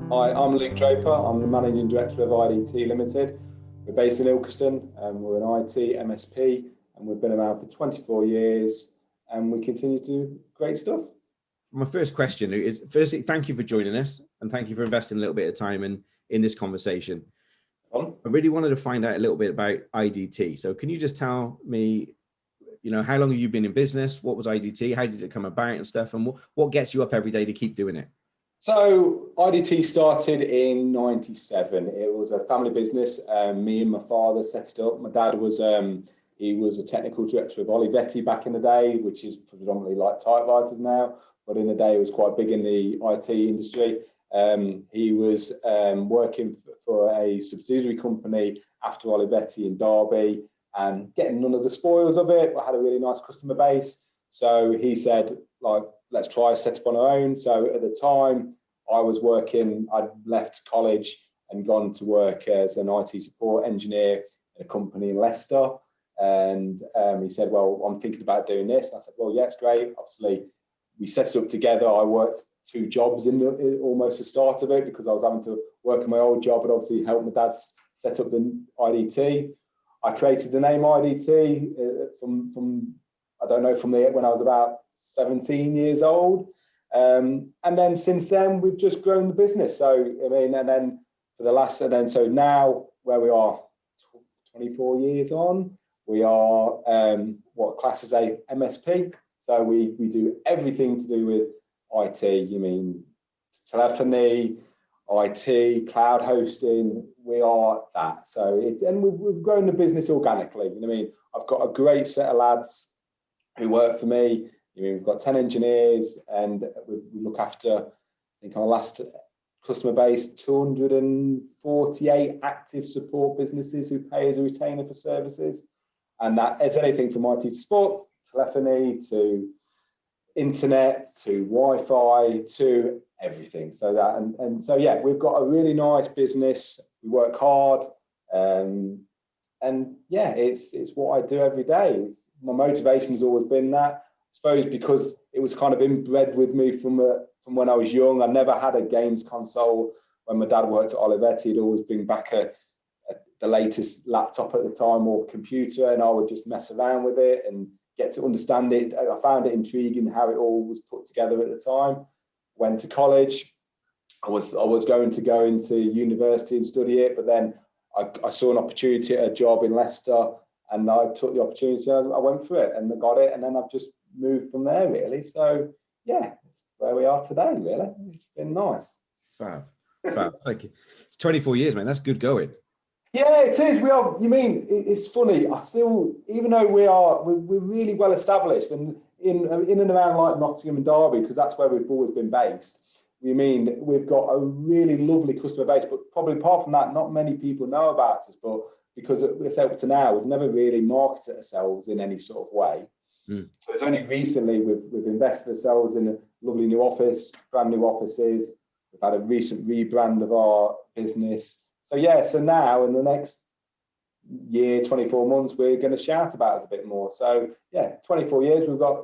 Hi, I'm Luke Draper. I'm the Managing Director of IDT Limited. We're based in Ilkeston and we're an IT MSP and we've been around for 24 years and we continue to do great stuff. My first question is, firstly, thank you for joining us and thank you for investing a little bit of time in this conversation. I really wanted to find out a little bit about IDT. So can you just tell me, how long have you been in business? What was IDT? How did it come about and stuff? And what gets you up every day to keep doing it? So IDT started in '97. It was a family business. Me and my father set it up. My dad was he was a technical director of Olivetti back in the day, which is predominantly like typewriters now, but in the day it was quite big in the IT industry. He was working for a subsidiary company after Olivetti in Derby and getting none of the spoils of it, but had a really nice customer base. So he said, let's try set up on our own. So at the time I was working, I'd left college and gone to work as an IT support engineer at a company in Leicester. And he said, well, I'm thinking about doing this. And I said, well, yeah, it's great. Obviously, we set it up together. I worked 2 jobs in almost the start of it because I was having to work in my old job and obviously help my dad set up the IDT. I created the name IDT from when I was about 17 years old. And then since then, we've just grown the business. So, so now where we are 24 years on, we are what class as a MSP. So we do everything to do with IT. You mean telephony, IT, cloud hosting, we are that. So we've grown the business organically. I've got a great set of lads who work for me. We've got 10 engineers and we look after, I think our last customer base, 248 active support businesses who pay as a retainer for services. And that is anything from IT support, telephony, to internet, to Wi-Fi, to everything. So yeah, we've got a really nice business. We work hard. And yeah, it's what I do every day. My motivation has always been that. I suppose because it was kind of inbred with me from when I was young. I never had a games console. When my dad worked at Olivetti, he'd always bring back the latest laptop at the time or computer, and I would just mess around with it and get to understand it. I found it intriguing how it all was put together at the time. Went to college. I was going to go into university and study it, but then I saw an opportunity at a job in Leicester, and I took the opportunity. I went for it and I got it, and then I've just moved from there really. So yeah, it's where we are today really. It's been nice. Fab. Thank you. It's 24 years, man. That's good going. Yeah, it is. We are. It's funny. I still, even though we're really well established, and in and around like Nottingham and Derby, because that's where we've always been based. We've got a really lovely customer base, but probably apart from that, not many people know about us. But because it's up to now, we've never really marketed ourselves in any sort of way. So it's only recently we've invested ourselves in a lovely new office, brand new offices. We've had a recent rebrand of our business. So yeah, so now in the next year, 24 months, we're going to shout about it a bit more. So yeah, 24 years, we've got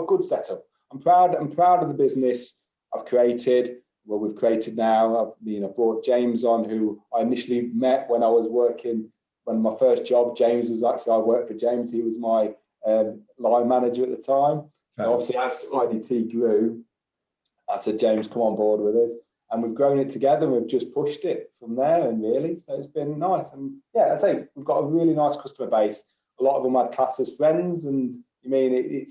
a good setup. I'm proud of the business I've created. Well, we've created now. I brought James on, who I initially met when I was working. When my first job, James was actually, I worked for James. He was my line manager at the time. So obviously, as IDT grew, I said, James, come on board with us. And we've grown it together. And we've just pushed it from there, and really, so it's been nice. And yeah, I say we've got a really nice customer base. A lot of them had class as friends, and you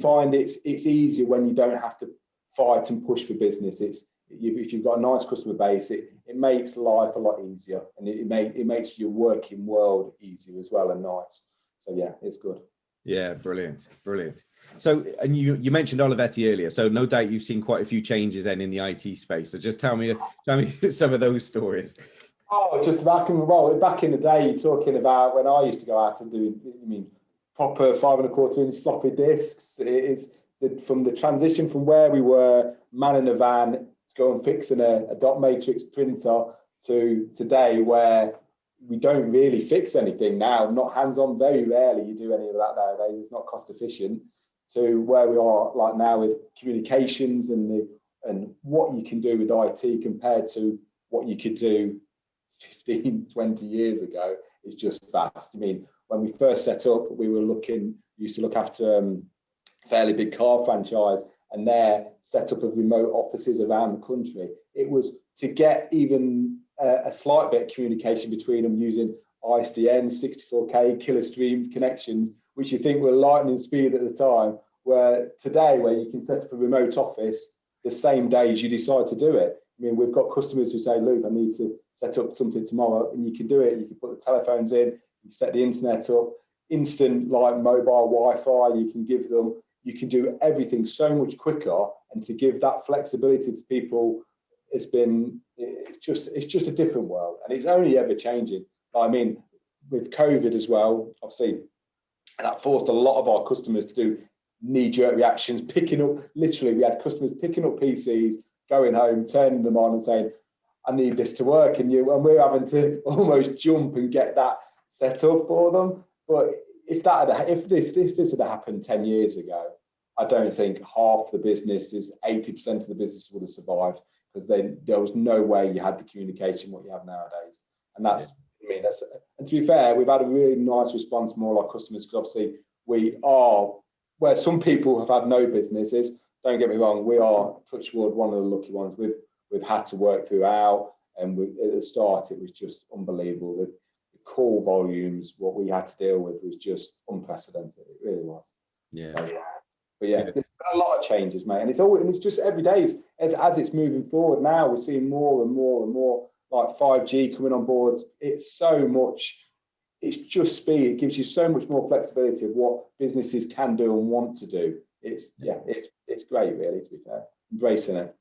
find it's easier when you don't have to fight and push for business. If you've got a nice customer base, it makes life a lot easier, and it makes your working world easier as well and nice. So yeah, it's good. Yeah, brilliant. So, and you mentioned Olivetti earlier, so no doubt you've seen quite a few changes then in the IT space. So just tell me some of those stories. Oh, just back in the day, you're talking about when I used to go out and do, proper 5.25-inch floppy disks. It's from the transition from where we were manning a van to go and fixing a dot matrix printer to today, where we don't really fix anything now, not hands-on. Very rarely you do any of that nowadays. It's not cost efficient. To where we are like now with communications and and what you can do with IT compared to what you could do 15, 20 years ago is just vast. I mean, when we first set up, we used to look after a fairly big car franchise, and their setup of remote offices around the country. It was to get even a slight bit of communication between them using ISDN 64K killer stream connections, which you think were lightning speed at the time, where today, where you can set up a remote office the same day as you decide to do it. I mean, we've got customers who say, Luke, I need to set up something tomorrow, and you can do it. You can put the telephones in, you set the internet up, instant like mobile Wi-Fi, you can give them, you can do everything so much quicker, and to give that flexibility to people, it's just a different world, and it's only ever changing. I mean, with COVID as well, obviously, that forced a lot of our customers to do knee-jerk reactions, picking up, literally, we had customers picking up PCs, going home, turning them on and saying, I need this to work, and we're having to almost jump and get that set up for them. But if this had happened 10 years ago, I don't think half the businesses, 80% of the business would have survived, because there was no way you had the communication what you have nowadays. And that's, I mean, and to be fair, we've had a really nice response from all our customers, because obviously we are, where some people have had no businesses, don't get me wrong, we are, touch wood, one of the lucky ones. We've had to work throughout, and at the start it was just unbelievable. The call volumes, what we had to deal with was just unprecedented. It really was. Yeah. So, yeah. But yeah, there's a lot of changes, mate, and it's just every day as it's moving forward. Now we're seeing more and more and more like 5G coming on board. It's so much. It's just speed. It gives you so much more flexibility of what businesses can do and want to do. It's great, really, to be fair. Embracing it.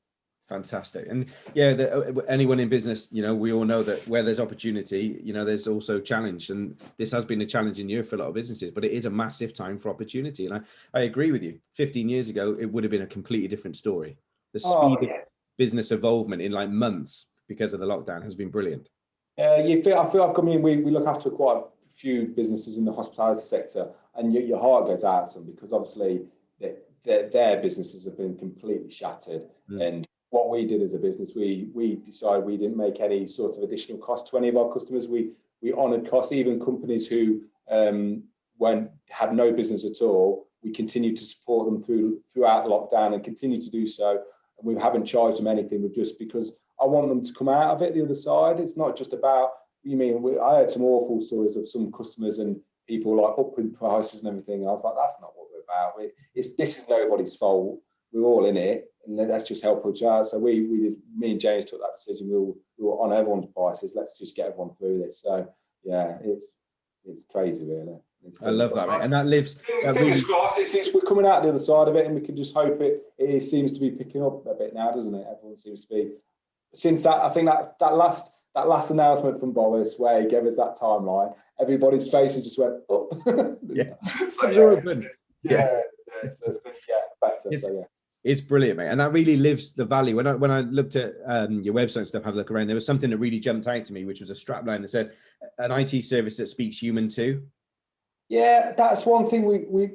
Fantastic. And yeah, anyone in business, you know, we all know that where there's opportunity, you know, there's also challenge, and this has been a challenging year for a lot of businesses, but it is a massive time for opportunity. And I agree with you. 15 years ago, it would have been a completely different story. The speed of business evolvement in like months because of the lockdown has been brilliant. I feel I've come in, we look after quite a few businesses in the hospitality sector, and your heart goes out to them, because obviously their businesses have been completely shattered. And what we did as a business, we decided we didn't make any sort of additional cost to any of our customers. We honoured costs. Even companies who had no business at all, we continued to support them throughout the lockdown, and continue to do so. And we haven't charged them anything, just because I want them to come out of it the other side. It's not just about, I heard some awful stories of some customers and people like upping prices and everything. And I was like, that's not what we're about. This is nobody's fault. We're all in it, and let's just help each other. So me and James took that decision. We were on everyone's prices. Let's just get everyone through this. So yeah, it's crazy, really. I love that, mate. And that lives. Fingers crossed. We're coming out the other side of it, and we can just hope it seems to be picking up a bit now, doesn't it? Everyone seems to be. Since that, I think that last announcement from Boris, where he gave us that timeline, everybody's faces just went up. Yeah. So better. It's brilliant, mate, and that really lives the value. When I looked at your website and stuff, had a look around, there was something that really jumped out to me, which was a strapline that said, "An IT service that speaks human too." Yeah, that's one thing we.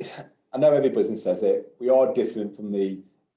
I know every business says it. We are different from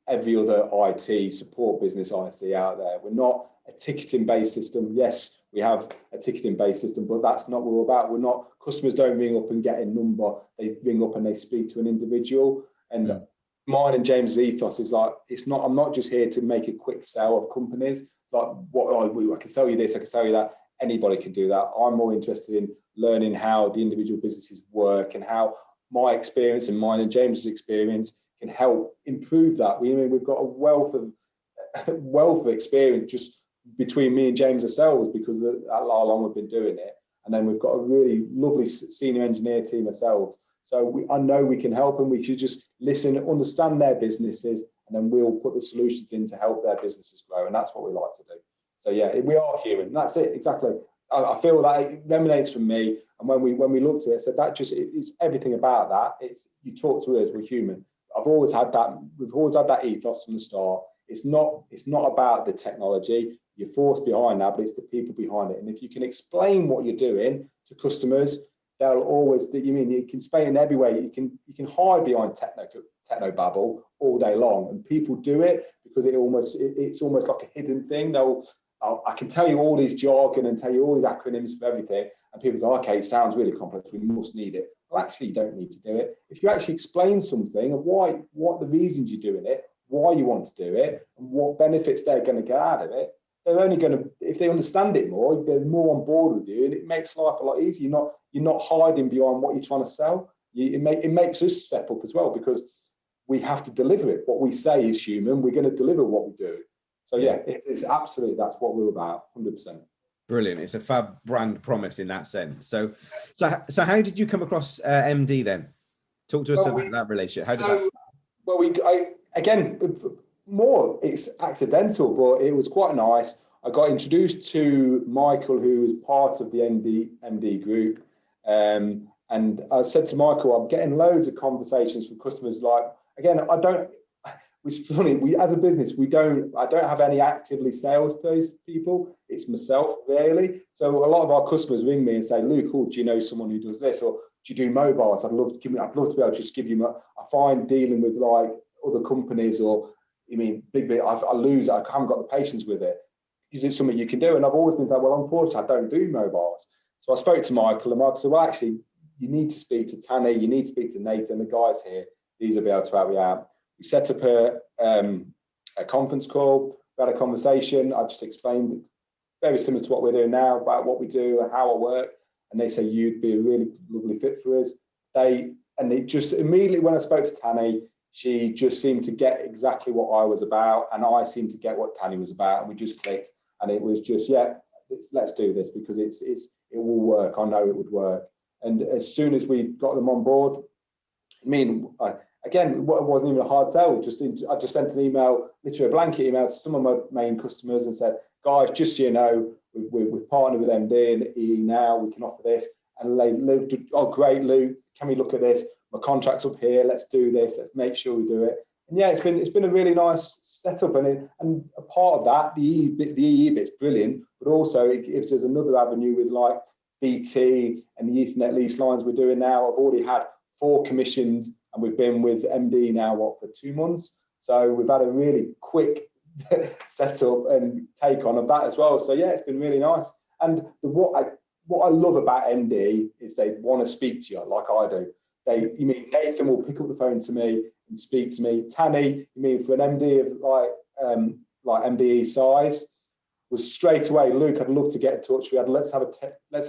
every other IT support business I see out there. We're not a ticketing-based system. Yes, we have a ticketing-based system, but that's not what we're about. We're not. Customers don't ring up and get a number. They ring up and they speak to an individual. And mine and James' ethos is like, I'm not just here to make a quick sell of companies. Like, I can sell you this, I can sell you that. Anybody can do that. I'm more interested in learning how the individual businesses work, and how my experience and mine and James' experience can help improve that. We've got a wealth of experience just between me and James ourselves, because of how long we've been doing it. And then we've got a really lovely senior engineer team ourselves. So I know we can help them. We should just listen, understand their businesses, and then we'll put the solutions in to help their businesses grow. And that's what we like to do. So yeah, we are human. That's it, exactly. I feel that it emanates from me. And when we looked at it, so that just is everything about that. It's, you talk to us, we're human. We've always had that ethos from the start. It's not about the technology, your force behind that, but it's the people behind it. And if you can explain what you're doing to customers, they'll always. You can explain in every way. You can hide behind techno babble all day long, and people do it because it's almost like a hidden thing. I can tell you all these jargon and tell you all these acronyms for everything, and people go, okay, it sounds really complex, we must need it. Well, actually, you don't need to do it. If you actually explain something and what the reasons you're doing it, why you want to do it, and what benefits they're going to get out of it, they're only going to, if they understand it more, they're more on board with you, and it makes life a lot easier. You're not hiding behind what you're trying to sell. It makes us step up as well, because we have to deliver it. What we say is human. We're going to deliver what we do. So yeah, it's absolutely, that's what we're about, 100%. Brilliant. It's a fab brand promise in that sense. So how did you come across Mdee then? Talk to us about that relationship. How did that? Well, again, more it's accidental, but it was quite nice. I got introduced to Michael, who was part of the Mdee group. And I said to Michael, I'm getting loads of conversations from customers. Like, again, it's funny, as a business, I don't have any actively sales people. It's myself, really. So a lot of our customers ring me and say, Luke, do you know someone who does this? Or do you do mobiles? I'd love to be able to just give you I find dealing with like other companies, or I haven't got the patience with it. Is it something you can do? And I've always been saying, well, unfortunately, I don't do mobiles. So I spoke to Michael, and Michael said, well, actually, you need to speak to Tanny, you need to speak to Nathan, the guys here. These will be able to help you out. We set up a conference call. We had a conversation. I just explained it, very similar to what we're doing now, about what we do and how I work. And they say, you'd be a really lovely fit for us. It just immediately, when I spoke to Tanny, she just seemed to get exactly what I was about, and I seemed to get what Tanny was about, and we just clicked. And it was just, yeah, let's do this, because it will work. I know it would work. And as soon as we got them on board, again, it wasn't even a hard sell. I just sent an email, literally a blanket email, to some of my main customers and said, guys, just so you know, we've partnered with Mdee and EE now, we can offer this. And they, oh, great, Luke, can we look at this? My contract's up here, let's do this, let's make sure we do it. And yeah, it's been a really nice setup, and a part of that, the EE bit's brilliant, but also it gives us another avenue with like BT and the Ethernet lease lines we're doing now. I've already had 4 commissioned, and we've been with Mdee now, for 2 months. So we've had a really quick setup and take on of that as well. So yeah, it's been really nice. And what I love about Mdee is they want to speak to you like I do. Nathan will pick up the phone to me and speak to me. Tanny, for an MD of like MDE size, was straight away, Luke, I'd love to get in touch. Let's have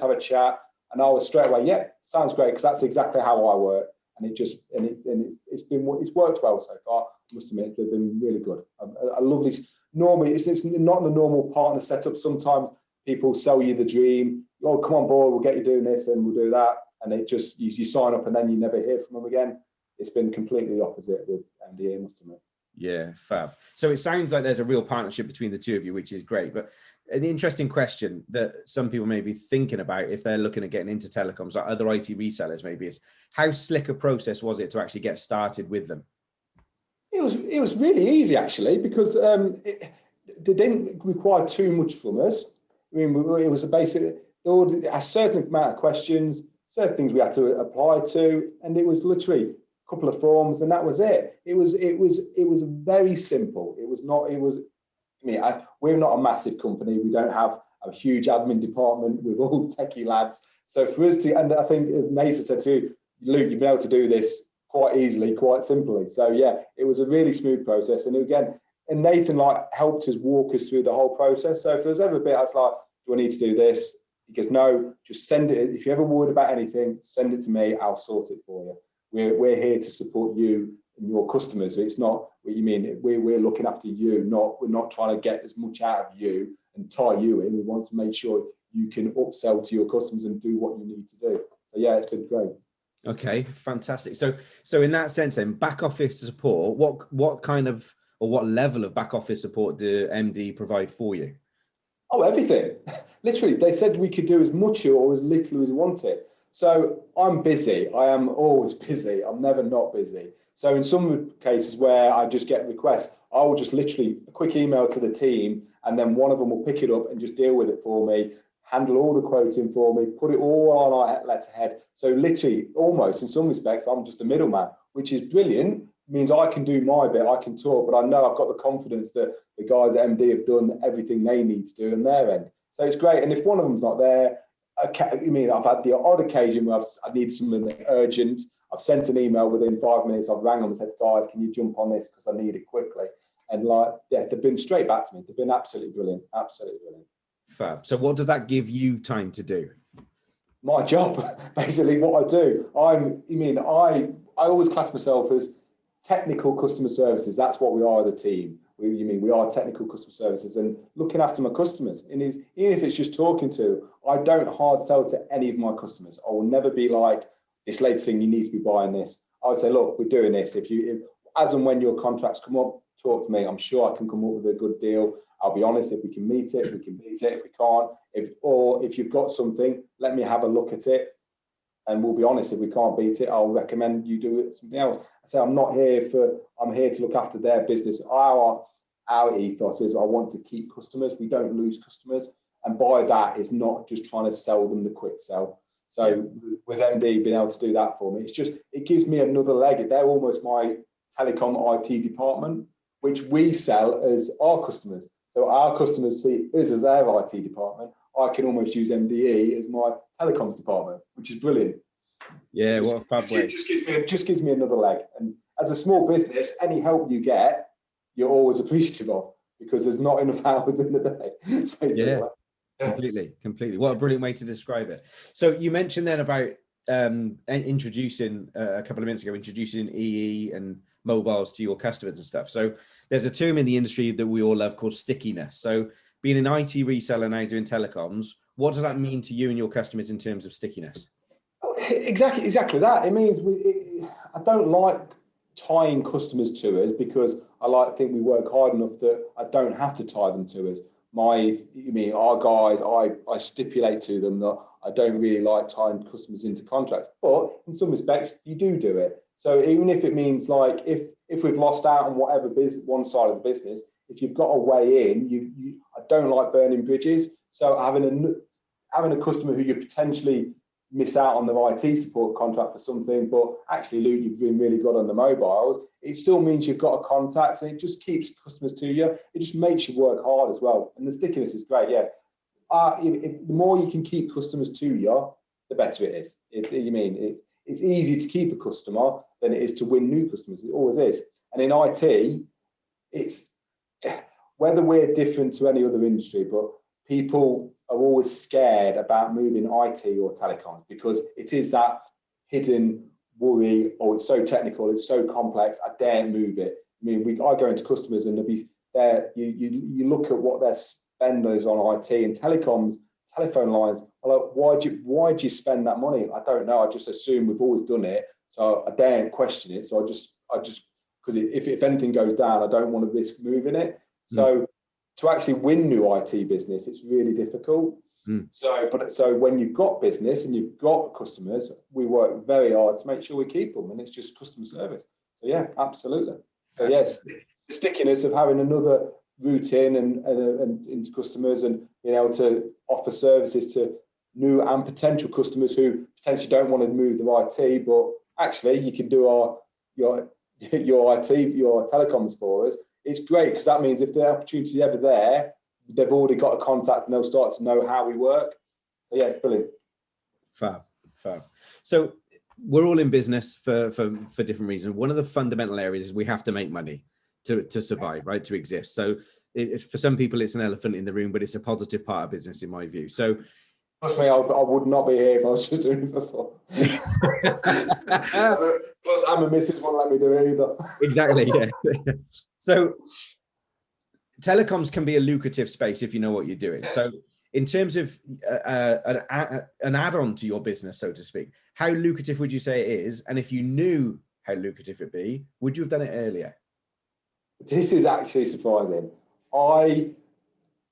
a chat. And I was straight away, yeah, sounds great, because that's exactly how I work. And it's worked well so far. I must admit, they've been really good. I love these. Normally, it's not the normal partner setup. Sometimes people sell you the dream. Oh, come on board, we'll get you doing this and we'll do that. And it just, you sign up and then you never hear from them again. It's been completely opposite with Mdee, I must admit. Yeah, fab. So it sounds like there's a real partnership between the two of you, which is great. But an interesting question that some people may be thinking about if they're looking at getting into telecoms, like other IT resellers maybe, is how slick a process was it to actually get started with them? It was really easy, actually, because it didn't require too much from us. It was a certain amount of questions, certain things we had to apply to, and it was literally a couple of forms, and that was it. It was very simple. We're not a massive company. We don't have a huge admin department with all techie lads. So for us to, and I think as Nathan said too, Luke, you've been able to do this quite easily, quite simply. So yeah, it was a really smooth process. And again, and Nathan helped us walk us through the whole process. So if there's ever a bit I was like, do I need to do this? He goes, no, just send it. If you're ever worried about anything, send it to me. I'll sort it for you. We're here to support you and your customers. It's not what you mean. We're looking after you. We're not trying to get as much out of you and tie you in. We want to make sure you can upsell to your customers and do what you need to do. So yeah, it's been great. Okay, fantastic. So in that sense, then, back office support. What kind of, or what level of back office support do Mdee provide for you? Oh, everything. Literally, they said we could do as much or as little as we wanted. So I'm busy. I am always busy. I'm never not busy. So in some cases where I just get requests, I will just literally a quick email to the team, and then one of them will pick it up and just deal with it for me, handle all the quoting for me, put it all on our letterhead. So literally, almost in some respects, I'm just the middleman, which is brilliant means I can do my bit, I can talk, but I know I've got the confidence that the guys at MD have done everything they need to do on their end. So it's great. And if one of them's not there, I've had the odd occasion where I need something urgent. I've sent an email within 5 minutes. I've rang them and said, guys, can you jump on this because I need it quickly? And they've been straight back to me. They've been absolutely brilliant, absolutely brilliant. Fab. So what does that give you time to do? My job, basically what I do. I always class myself as technical customer services. That's what we are as a team. We are technical customer services and looking after my customers. And even if it's just talking to, I don't hard sell to any of my customers. I will never be like, this latest thing, you need to be buying this. I would say, look, we're doing this. If as and when your contracts come up, talk to me. I'm sure I can come up with a good deal. I'll be honest, if we can meet it, we can meet it. If we can't, if you've got something, let me have a look at it. And we'll be honest, if we can't beat it, I'll recommend you do it something else. I say I'm here to look after their business. Our ethos is I want to keep customers. We don't lose customers. And by that is not just trying to sell them the quick sell. So with MD being able to do that for me, it gives me another leg. They're almost my telecom IT department, which we sell as our customers. So our customers see us as their IT department. I can almost use MDE as my telecoms department, which is brilliant. Yeah, what a fab way. It just gives me another leg. And as a small business, any help you get, you're always appreciative of, because there's not enough hours in the day. Basically. Yeah, completely. What a brilliant way to describe it. So you mentioned then about introducing a couple of minutes ago, introducing EE and mobiles to your customers and stuff. So there's a term in the industry that we all love called stickiness. So being an IT reseller now doing telecoms, what does that mean to you and your customers in terms of stickiness? Exactly that. It means I don't like tying customers to us, because I think we work hard enough that I don't have to tie them to us. Our guys, I stipulate to them that I don't really like tying customers into contracts, but in some respects you do it. So even if it means like if we've lost out on whatever one side of the business, if you've got a way in, I don't like burning bridges. So having a customer who you potentially miss out on the IT support contract for something, but actually, Luke, you've been really good on the mobiles, it still means you've got a contact, and it just keeps customers to you. It just makes you work hard as well. And the stickiness is great, yeah. The more you can keep customers to you, the better it is. It's easy to keep a customer than it is to win new customers. It always is. And in IT, it's whether we're different to any other industry, but people are always scared about moving IT or telecoms, because it is that hidden worry, or it's so technical, it's so complex, I daren't move it. I go into customers and they'll be there. You look at what their spend is on IT and telecoms, telephone lines. I'm like, why'd you spend that money? I don't know. I just assume we've always done it, so I daren't question it. So I just because if anything goes down, I don't want to risk moving it. So to actually win new IT business, it's really difficult. So when you've got business and you've got customers, we work very hard to make sure we keep them, and it's just customer service. So yeah, absolutely. So yes, the stickiness of having another route in and into customers, and being able to offer services to new and potential customers who potentially don't want to move their IT, but actually you can do your telecoms for us. It's great, because that means if the opportunity is ever there, they've already got a contact and they'll start to know how we work. So yeah, it's brilliant. Fab. So we're all in business for different reasons. One of the fundamental areas is we have to make money to survive, right? To exist. So for some people, it's an elephant in the room, but it's a positive part of business in my view. So trust me, I would not be here if I was just doing it for fun. Plus, I'm a missus won't let me do it either. Exactly, yeah. So telecoms can be a lucrative space if you know what you're doing. So in terms of an add-on to your business, so to speak, how lucrative would you say it is? And if you knew how lucrative it'd be, would you have done it earlier? This is actually surprising. I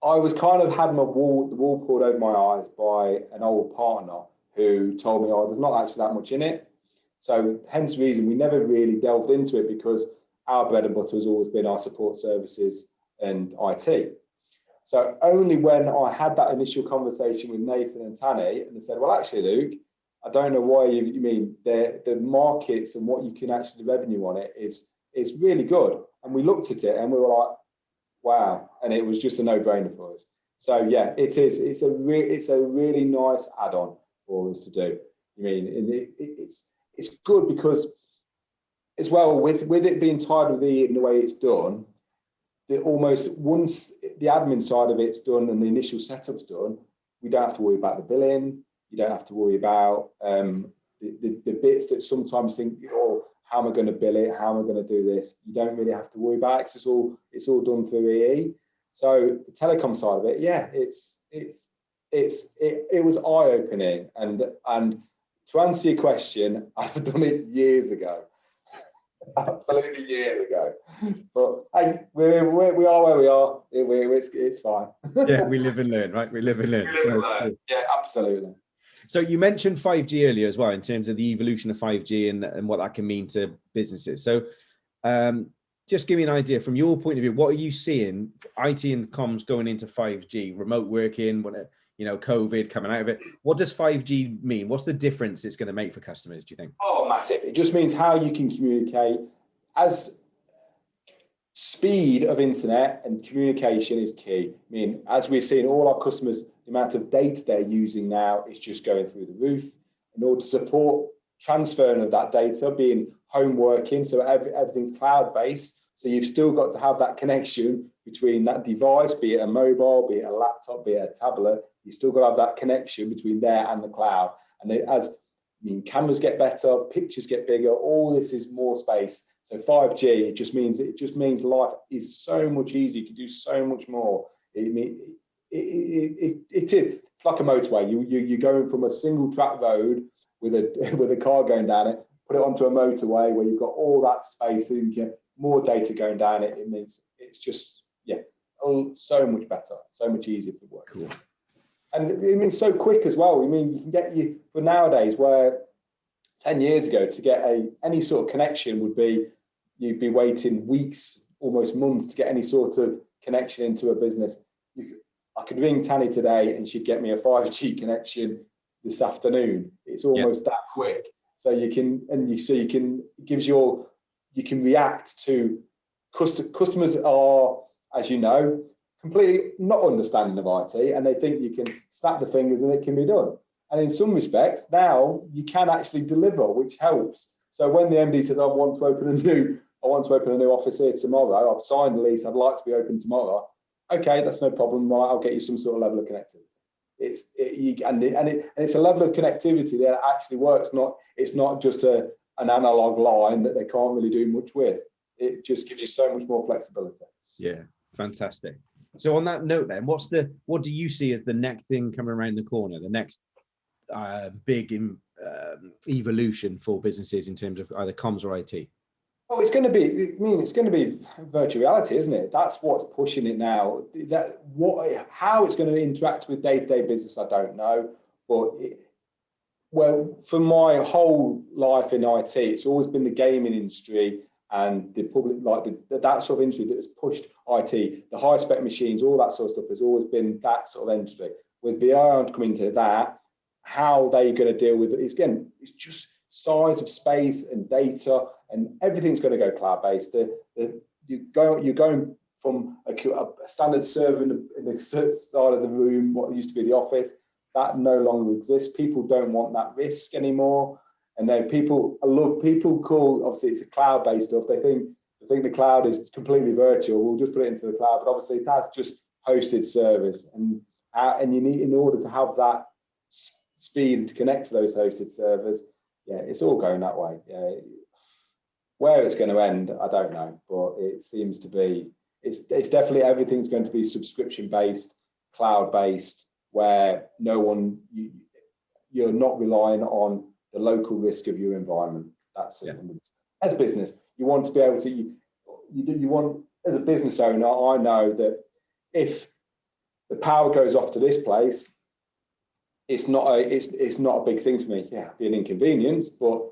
was kind of had the wall pulled over my eyes by an old partner who told me, oh, there's not actually that much in it. So hence the reason we never really delved into it, because our bread and butter has always been our support services and IT. So only when I had that initial conversation with Nathan and Tanny, and they said, well, actually, Luke, I don't know why you mean the markets and what you can actually revenue on it is it's really good. And we looked at it and we were like, wow. And it was just a no-brainer for us. So yeah, it is. It's a really nice add-on for us to do. I mean, it's good because as well with it being tied with in the way it's done, almost once the admin side of it's done and the initial setup's done, we don't have to worry about the billing. You don't have to worry about the bits that sometimes think, oh, how am I going to bill it? How am I going to do this? You don't really have to worry about it. It's all done through EE. So the telecom side of it, yeah, it was eye-opening. And to answer your question, I've done it years ago. Absolutely years ago, but hey, we are where we are. It's fine. Yeah, we live and learn, right? We live and learn. Yeah, absolutely. So you mentioned 5G earlier as well, in terms of the evolution of 5G and what that can mean to businesses. So just give me an idea from your point of view, what are you seeing IT and comms going into 5G, remote working, COVID coming out of it? What does 5G mean? What's the difference it's going to make for customers, do you think? Oh, massive. It just means how you can communicate. As speed of internet and communication is key. I mean, as we're seeing all our customers, the amount of data they're using now is just going through the roof. In order to support transferring of that data, being home working, so everything's cloud-based, so you've still got to have that connection between that device, be it a mobile, be it a laptop, be it a tablet. You still got to have that connection between there and the cloud. And cameras get better, pictures get bigger, all this is more space. So 5G, it just means life is so much easier. You can do so much more. It's like a motorway. You're going from a single track road with a car going down it, put it onto a motorway where you've got all that space and you get more data going down it. It means it's just, so much better, so much easier for work. Cool. And it means so quick as well. I mean, you can get for nowadays, where 10 years ago to get any sort of connection you'd be waiting weeks, almost months to get any sort of connection into a business. I could ring Tanny today and she'd get me a 5G connection this afternoon. It's almost that quick. So you can react to customers are, as you know, completely not understanding of IT, and they think you can snap the fingers and it can be done. And in some respects, now you can actually deliver, which helps. So when the MD says, I want to open a new office here tomorrow, I've signed the lease, I'd like to be open tomorrow. Okay, that's no problem. Right, I'll get you some sort of level of connectivity. It's a level of connectivity that actually works. It's not just an analog line that they can't really do much with. It just gives you so much more flexibility. Yeah, fantastic. So on that note, then, what do you see as the next thing coming around the corner? The next big evolution for businesses in terms of either comms or IT? Oh, it's going to be virtual reality, isn't it? That's what's pushing it now. How it's going to interact with day-to-day business, I don't know. But for my whole life in IT, it's always been the gaming industry and the public, that sort of industry that has pushed IT, the high spec machines, all that sort of stuff has always been that sort of industry. With VR coming to that, how they're going to deal with it is, again, it's just size of space and data, and everything's going to go cloud-based. You're going from a standard server in the side of the room, what used to be the office, that no longer exists. People don't want that risk anymore. And then people call, obviously it's a cloud-based stuff. They think the cloud is completely virtual. We'll just put it into the cloud, but obviously that's just hosted service. And you need, in order to have that speed to connect to those hosted servers, it's all going that way. Where it's going to end, I don't know, but it seems to be, it's definitely, everything's going to be subscription-based, cloud-based, where you're not relying on the local risk of your environment. That's it. As a business, you want to be able to, you want, as a business owner, I know that if the power goes off to this place, it's not a big thing for me. Yeah, it'd be an inconvenience, but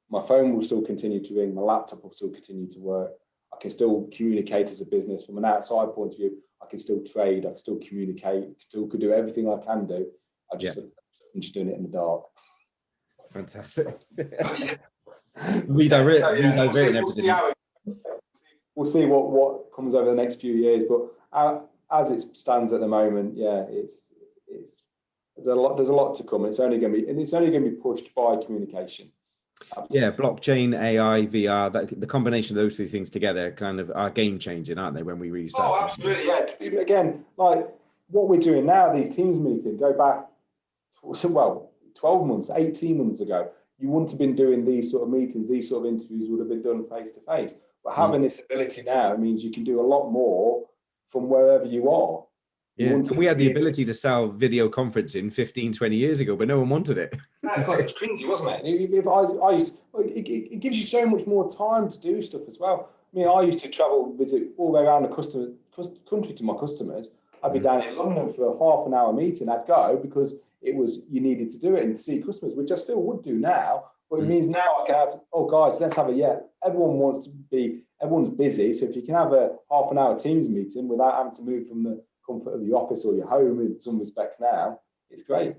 my phone will still continue to ring, my laptop will still continue to work. I can still communicate as a business from an outside point of view. I can still trade, I can still communicate, still could do everything I can do. I'm just doing it in the dark. Fantastic. Rediverting everything. We'll see what comes over the next few years, but as it stands at the moment, yeah, there's a lot to come. It's only going to be pushed by communication. Absolutely. Yeah, blockchain, AI, VR, the combination of those two things together kind of are game changing, aren't they? When we really start. Oh, absolutely. Yeah. Again, like what we're doing now, these Teams meetings go back, 12 months, 18 months ago. You wouldn't have been doing these sort of meetings, these sort of interviews would have been done face to face. But having this ability now means you can do a lot more from wherever you are. Yeah, and we had the ability to sell video conferencing 15, 20 years ago, but no one wanted it. It was cringy, wasn't it? It gives you so much more time to do stuff as well. I mean, I used to travel, visit all the way around the country to my customers. I'd be down in London for a half an hour meeting. I'd go because you needed to do it and to see customers, which I still would do now. But it means now I can have, oh guys, let's have everyone's busy. So if you can have a half an hour Teams meeting without having to move from the comfort of your office or your home in some respects now, it's great.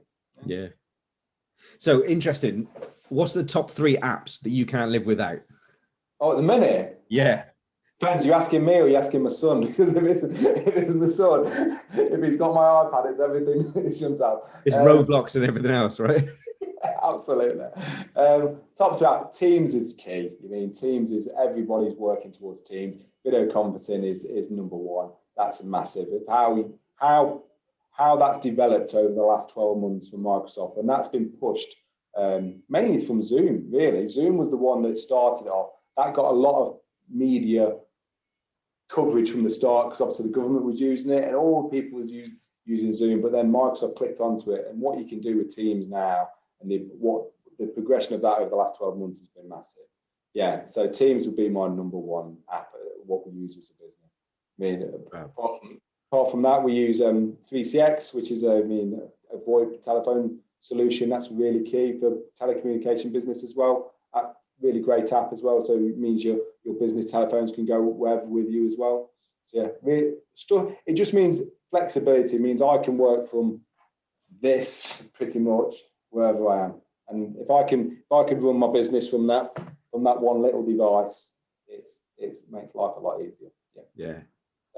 Yeah. So interesting. What's the top 3 apps that you can't live without? Oh, at the minute? Yeah. Depends, you asking me or you asking my son? Because if it's my son, if he's got my iPad, it's everything it shuts out. It's Roblox and everything else, right? Absolutely. Top 3 app, Teams is key. I mean, Teams is everybody's working towards Teams. Video conferencing is number 1. That's massive. How that's developed over the last 12 months from Microsoft, and that's been pushed mainly from Zoom. Really, Zoom was the one that started off. That got a lot of media coverage from the start because obviously the government was using it and all people was using Zoom. But then Microsoft clicked onto it, and what you can do with Teams now, and the progression of that over the last 12 months has been massive. Yeah, so Teams would be my number 1 app. What we use as a business. I mean, apart from that, we use 3CX, which is a VoIP telephone solution. That's really key for telecommunication business as well. Really great app as well. So it means your business telephones can go wherever with you as well. So yeah, really, it just means flexibility. It means I can work from this pretty much wherever I am. And if I could run my business from that one little device, it makes life a lot easier. Yeah.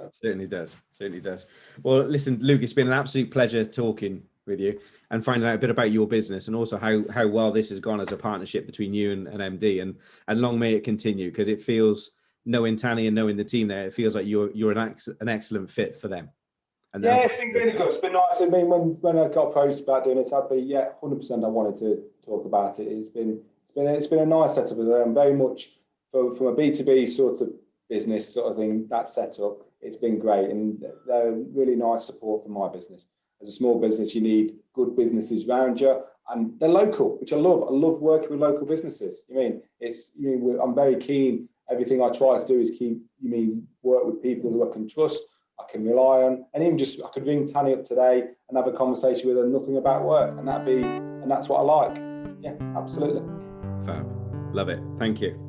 It certainly does. Well, listen, Luke, it's been an absolute pleasure talking with you and finding out a bit about your business and also how well this has gone as a partnership between you and Mdee, and long may it continue, because it feels, knowing Tanny and knowing the team there, it feels like you're an excellent fit for them. And yeah, it's been really good. It's been nice. I mean, when I got approached about doing this, I'd be 100%. I wanted to talk about it. It's been a nice setup. I'm very much from a B2B sort of business sort of thing. That setup, it's been great, and they're really nice support for my business. As a small business, you need good businesses around you, and they're local, which I love. I love working with local businesses. I'm very keen. Everything I try to do is work with people who I can trust, I can rely on, and even just I could ring Tanny up today and have a conversation with her, nothing about work, and that's what I like. Yeah, absolutely. Fab. Love it. Thank you.